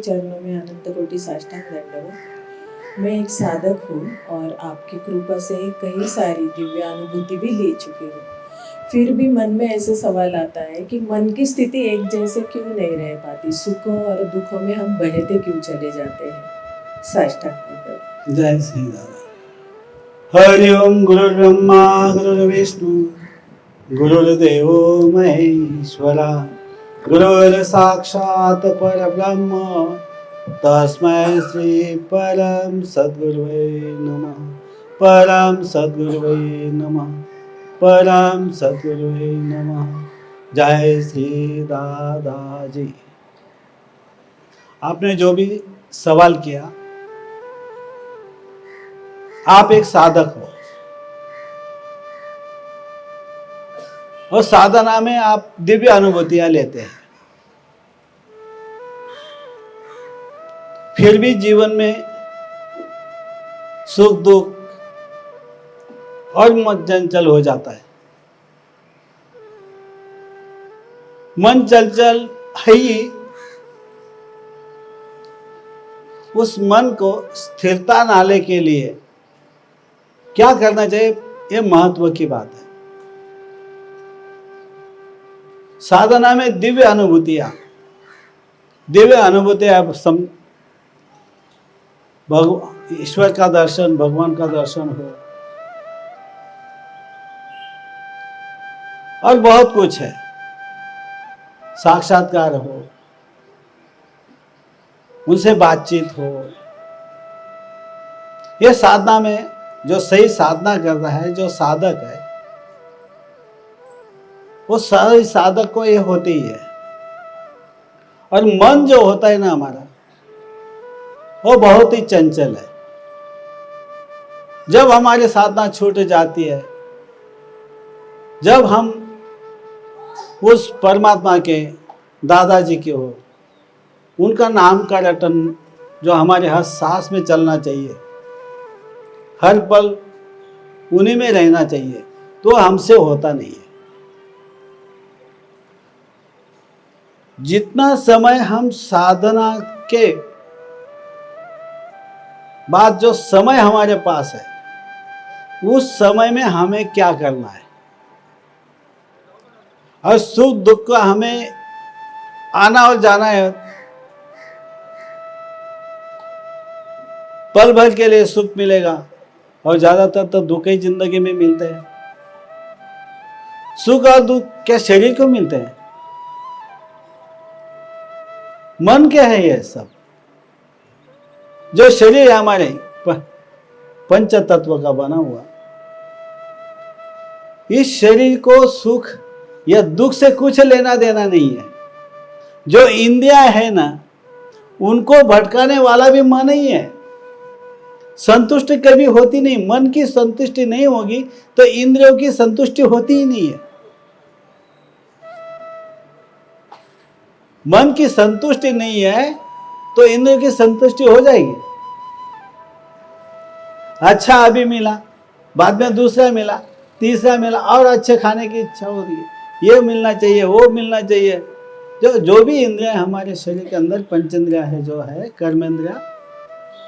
चरणों में अनंत कोटि साष्टांग दंडवत। मैं एक साधक हूँ और आपकी कृपा से कई सारी दिव्य अनुभूति भी ले चुकी हूँ। फिर भी मन में ऐसे सवाल आता है कि मन की स्थिति एक जैसे क्यों नहीं रह पाती, सुखों और दुखों में हम बहते क्यों चले जाते हैं। साष्टांग दंडवत। जय श्री राधा। हरि ओम। गुरुर्ब्रह्मा गुरुर्विष्णु गुरुर्देवो महेश्वरा, गुरुर् साक्षात् परब्रह्म तस्मै श्री परम सद्गुरुवे नमः। परम सद्गुरुवे नमः। परम सद्गुरुवे नमः। जय श्री दादा जी। आपने जो भी सवाल किया, आप एक साधक हो और साधना में आप दिव्य अनुभूतियां लेते हैं, फिर भी जीवन में सुख दुख और मन चंचल हो जाता है। मन चंचल है ही, उस मन को स्थिरता लाने के लिए क्या करना चाहिए, ये महत्व की बात है। साधना में दिव्य अनुभूतियां ईश्वर का दर्शन, भगवान का दर्शन हो और बहुत कुछ है, साक्षात्कार हो, उनसे बातचीत हो। यह साधना में जो सही साधना करता है, जो साधक है, वो सही साधक को ये होती ही है। और मन जो होता है ना हमारा, वो बहुत ही चंचल है। जब हमारी साधना छूट जाती है, जब हम उस परमात्मा के, दादाजी के हो, उनका नाम का रटन जो हमारे हर सांस में चलना चाहिए, हर पल उन्हीं में रहना चाहिए, तो हमसे होता नहीं है। जितना समय हम साधना के बाद जो समय हमारे पास है, उस समय में हमें क्या करना है, और सुख दुख का हमें आना और जाना है। पल भर के लिए सुख मिलेगा और ज्यादातर तो दुख ही जिंदगी में मिलते हैं। सुख और दुख क्या शरीर को मिलते हैं? मन क्या है ये सब? जो शरीर है हमारे पंच तत्व का बना हुआ, इस शरीर को सुख या दुख से कुछ लेना देना नहीं है। जो इंद्रियां है ना, उनको भटकाने वाला भी मन ही है। संतुष्टि कभी होती नहीं। मन की संतुष्टि नहीं होगी तो इंद्रियों की संतुष्टि होती ही नहीं है। मन की संतुष्टि नहीं है तो इंद्रियों की संतुष्टि हो जाएगी। अच्छा अभी मिला, बाद में दूसरा मिला, तीसरा मिला, और अच्छे खाने की इच्छा हो रही है, ये मिलना चाहिए, वो मिलना चाहिए। जो भी इंद्रिया हमारे शरीर के अंदर, पंचेंद्रिया है, जो है कर्मेंद्रिया,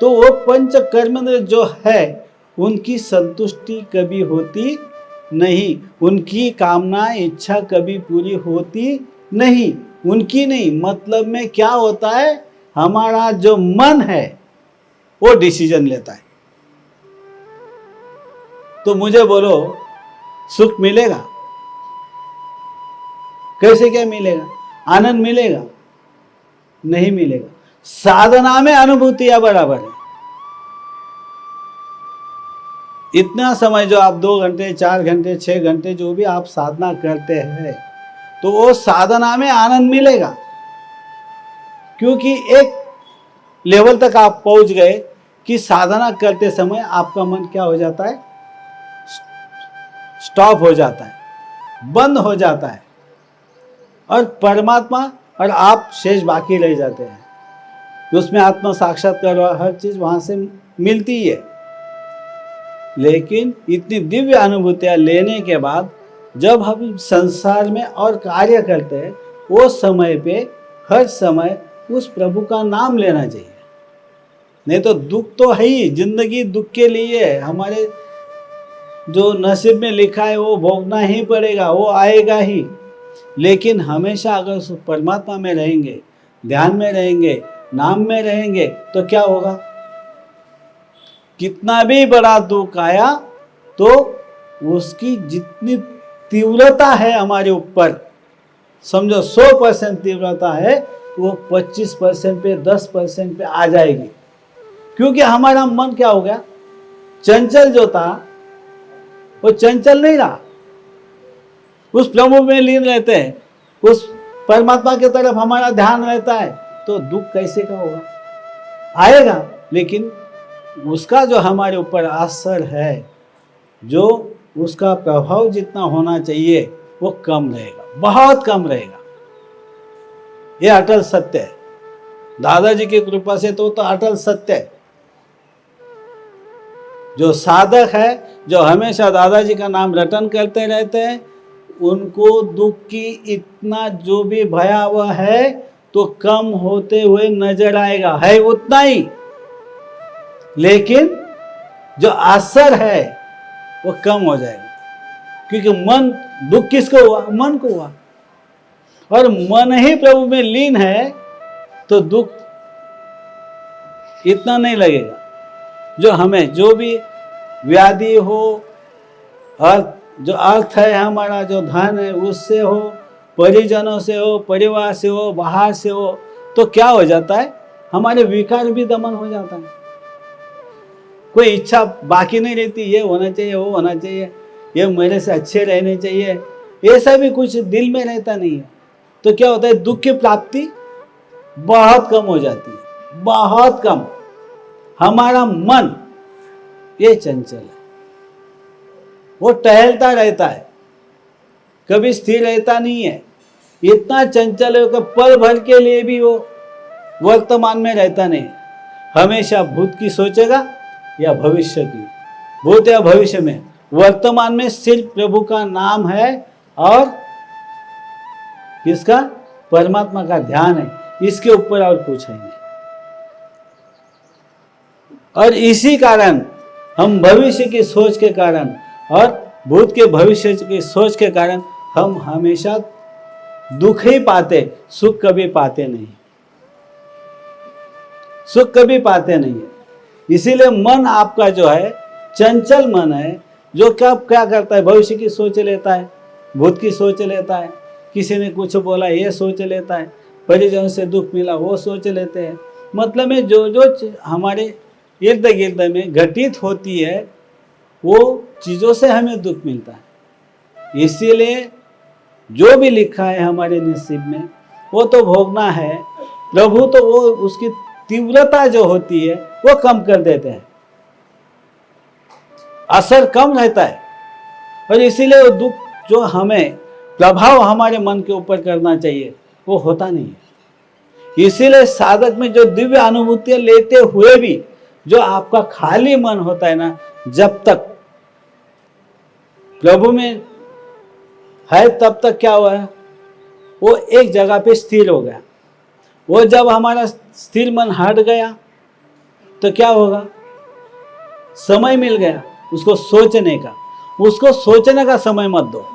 तो वो पंच कर्मेंद्रिय जो है, उनकी संतुष्टि कभी होती नहीं। उनकी कामना इच्छा कभी पूरी होती नहीं। उनकी नहीं, मतलब में क्या होता है, हमारा जो मन है वो डिसीजन लेता है। तो मुझे बोलो, सुख मिलेगा? कैसे क्या मिलेगा? आनंद मिलेगा? नहीं मिलेगा। साधना में अनुभूतियां बराबर है। इतना समय जो आप 2 घंटे, 4 घंटे, 6 घंटे जो भी आप साधना करते हैं, तो वो साधना में आनंद मिलेगा। क्योंकि एक लेवल तक आप पहुंच गए कि साधना करते समय आपका मन क्या हो जाता है, स्टॉप हो जाता है, बंद हो जाता है, और परमात्मा और आप शेष बाकी रह जाते हैं। उसमें आत्मा साक्षात्कार हर चीज वहां से मिलती ही है। लेकिन इतनी दिव्य अनुभूतियां लेने के बाद जब हम संसार में और कार्य करते हैं, वो समय पे हर समय उस प्रभु का नाम लेना चाहिए। नहीं तो दुख तो है ही, जिंदगी दुख के लिए है। हमारे जो नसीब में लिखा है वो भोगना ही पड़ेगा, वो आएगा ही। लेकिन हमेशा अगर उस परमात्मा में रहेंगे, ध्यान में रहेंगे, नाम में रहेंगे, तो क्या होगा? कितना भी बड़ा दुख आया तो उसकी जितनी तीव्रता है हमारे ऊपर, समझो 100% तीव्रता है, वो 25% पे, 10% पे आ जाएगी। क्योंकि हमारा मन क्या हो गया? चंचल जो था वो चंचल नहीं रहा। उस प्रभु में लीन रहते हैं, उस परमात्मा की तरफ हमारा ध्यान रहता है, तो दुख कैसे का होगा? आएगा, लेकिन उसका जो हमारे ऊपर असर है, जो उसका प्रभाव जितना होना चाहिए वो कम रहेगा, बहुत कम रहेगा। ये अटल सत्य है। दादाजी की कृपा से तो अटल सत्य है। जो साधक है, जो हमेशा दादाजी का नाम रटन करते रहते हैं, उनको दुख की इतना जो भी भयावह है तो कम होते हुए नजर आएगा, है उतना ही। लेकिन जो असर है वो कम हो जाएगा, क्योंकि मन, दुख किसको हुआ? मन को हुआ। और मन ही प्रभु में लीन है तो दुख इतना नहीं लगेगा। जो हमें जो भी व्याधि हो, अर्थ जो अर्थ है हमारा, जो धन है उससे हो, परिजनों से हो, परिवार से हो, बाहर से हो, तो क्या हो जाता है? हमारे विकार भी दमन हो जाता है। कोई इच्छा बाकी नहीं रहती, ये होना चाहिए, वो होना चाहिए, ये मेरे से अच्छे रहने चाहिए, ऐसा भी कुछ दिल में रहता नहीं है। तो क्या होता है? दुख की प्राप्ति बहुत कम हो जाती है, बहुत कम। हमारा मन ये चंचल है, वो टहलता रहता है, कभी स्थिर रहता नहीं है। इतना चंचल है कि पल भर के लिए भी वो वर्तमान में रहता नहीं, हमेशा भूत की सोचेगा या भविष्य की। भूत या भविष्य में, वर्तमान में सिर्फ प्रभु का नाम है और किसका? परमात्मा का ध्यान है, इसके ऊपर और कुछ है नहीं। और इसी कारण हम भविष्य की सोच के कारण और भूत के भविष्य की सोच के कारण हम हमेशा दुख ही पाते, सुख कभी पाते नहीं, सुख कभी पाते नहीं है। इसीलिए मन आपका जो है चंचल मन है, जो क्या करता है? भविष्य की सोच लेता है, भूत की सोच लेता है, किसी ने कुछ बोला ये सोच लेता है, परिजनों से दुख मिला वो सोच लेते हैं। मतलब में जो हमारे इर्द गिर्द में घटित होती है वो चीज़ों से हमें दुख मिलता है। इसीलिए जो भी लिखा है हमारे नसीब में वो तो भोगना है। प्रभु तो वो उसकी तीव्रता जो होती है वो कम कर देते हैं, असर कम रहता है। और इसीलिए वो दुख जो हमें प्रभाव हमारे मन के ऊपर करना चाहिए वो होता नहीं है। इसीलिए साधक में जो दिव्य अनुभूतियां लेते हुए भी जो आपका खाली मन होता है ना, जब तक प्रभु में है तब तक क्या हुआ है? वो एक जगह पे स्थिर हो गया। वो जब हमारा स्थिर मन हट गया तो क्या होगा? समय मिल गया उसको सोचने का। उसको सोचने का समय मत दो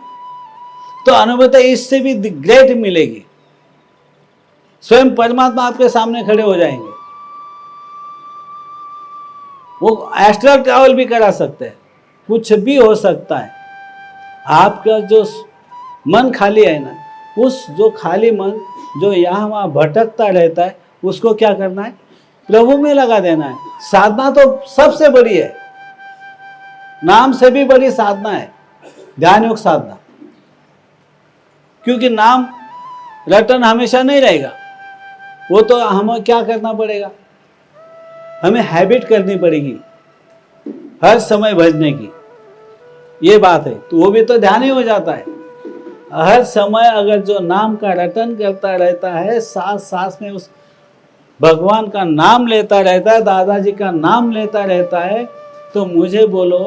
तो अनुभूति इससे भी ग्रेट मिलेगी। स्वयं परमात्मा आपके सामने खड़े हो जाएंगे। वो एस्ट्रल ट्रैवल भी करा सकते हैं, कुछ भी हो सकता है। आपका जो मन खाली है ना, उस जो खाली मन जो यहाँ वहाँ भटकता रहता है उसको क्या करना है? प्रभु में लगा देना है। साधना तो सबसे बड़ी है, नाम से भी बड़ी साधना है ध्यान योग साधना। क्योंकि नाम रटन हमेशा नहीं रहेगा, वो तो हमें क्या करना पड़ेगा? हमें हैबिट करनी पड़ेगी हर समय भजने की। ये बात है, तो वो भी तो ध्यान ही हो जाता है। हर समय अगर जो नाम का रटन करता रहता है, सांस सांस में उस भगवान का नाम लेता रहता है, दादाजी का नाम लेता रहता है, तो मुझे बोलो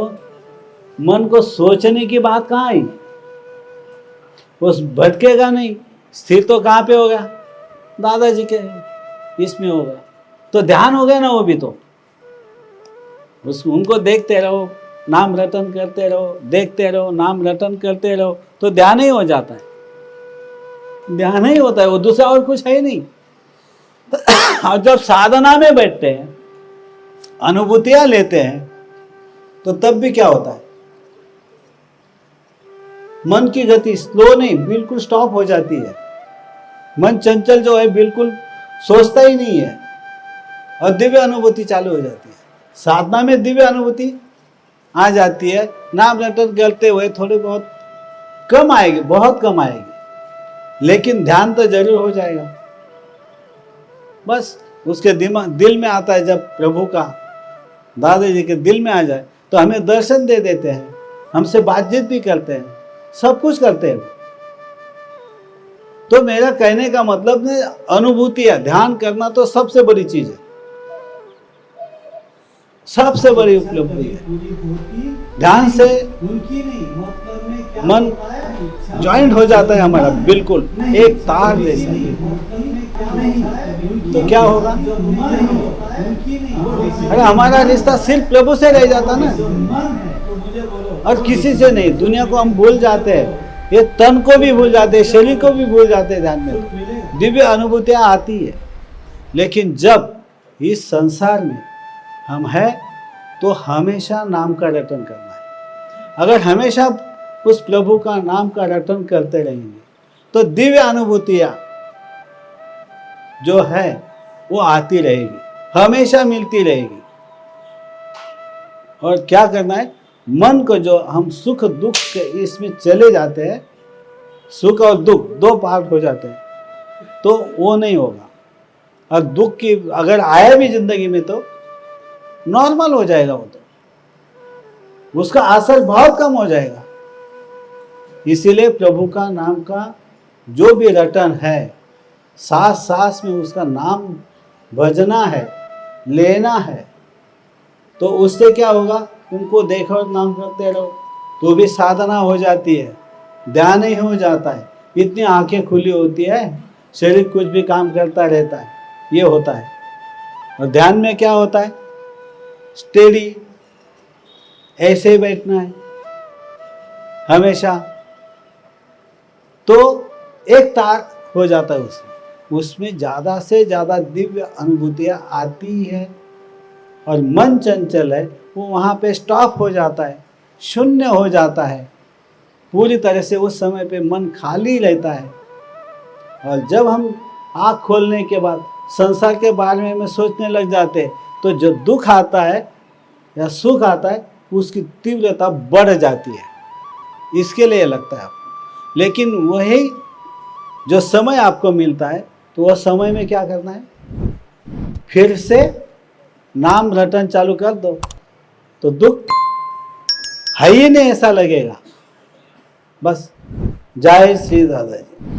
मन को सोचने की बात कहाँ आई? उस भटकेगा नहीं, स्थिर तो कहाँ पे होगा? दादाजी के इसमें हो गया, तो ध्यान हो गया ना वो भी। तो उनको देखते रहो, नाम रटन करते रहो, देखते रहो, नाम रटन करते रहो, तो ध्यान ही हो जाता है, ध्यान ही होता है, वो दूसरा और कुछ है ही नहीं। और जब साधना में बैठते हैं, अनुभूतियां लेते हैं, तो तब भी क्या होता है, मन की गति स्लो नहीं, बिल्कुल स्टॉप हो जाती है। मन चंचल जो है बिल्कुल सोचता ही नहीं है, और दिव्य अनुभूति चालू हो जाती है। साधना में दिव्य अनुभूति आ जाती है, नाम रटन करते हुए थोड़ी बहुत कम आएगी, बहुत कम आएगी, लेकिन ध्यान तो जरूर हो जाएगा। बस उसके दिल में आता है, जब प्रभु का, दादाजी के दिल में आ जाए तो हमें दर्शन दे देते हैं, हमसे बातचीत भी करते हैं, सब कुछ करते हैं। तो मेरा कहने का मतलब है, अनुभूतियां, ध्यान करना तो सबसे बड़ी चीज है, सबसे बड़ी उपलब्धि है। ध्यान से मन ज्वाइंट हो जाता है हमारा, बिल्कुल एक तार जैसा। तो क्या होगा, अरे हमारा रिश्ता सिर्फ प्रभु से रह जाता ना, और किसी से नहीं। दुनिया को हम भूल जाते हैं, ये तन को भी भूल जाते हैं, शरीर को भी भूल जाते हैं। ध्यान में दिव्य अनुभूतियां आती है, लेकिन जब इस संसार में हम हैं, तो हमेशा नाम का रटन करना है। अगर हमेशा उस प्रभु का नाम का रटन करते रहेंगे, तो दिव्य अनुभूतियां जो है वो आती रहेगी, हमेशा मिलती रहेगी। और क्या करना है, मन को, जो हम सुख दुख के इसमें चले जाते हैं, सुख और दुख दो पार्ट हो जाते हैं, तो वो नहीं होगा। और दुख की अगर आया भी जिंदगी में, तो नॉर्मल हो जाएगा, वो तो उसका असर बहुत कम हो जाएगा। इसीलिए प्रभु का नाम का जो भी रटन है, सांस सांस में उसका नाम भजना है, लेना है, तो उससे क्या होगा, उनको देखो और नाम करते रहो, तो भी साधना हो जाती है, ध्यान ही हो जाता है। इतनी आंखें खुली होती है, शरीर कुछ भी काम करता रहता है, ये होता है। और ध्यान में क्या होता है, स्टेडी, ऐसे ही बैठना है हमेशा, तो एक तार हो जाता है उसमें ज़्यादा से ज़्यादा दिव्य अनुभूतियाँ आती है। और मन चंचल है, वो वहाँ पे स्टॉप हो जाता है, शून्य हो जाता है, पूरी तरह से उस समय पे मन खाली रहता है। और जब हम आँख खोलने के बाद संसार के बारे में सोचने लग जाते हैं, तो जो दुख आता है या सुख आता है, उसकी तीव्रता बढ़ जाती है। इसके लिए लगता है आपको। लेकिन वही जो समय आपको मिलता है, तो वह समय में क्या करना है, फिर से नाम रटन चालू कर दो, तो दुख है ही नहीं ऐसा लगेगा। बस जय श्री दादाजी।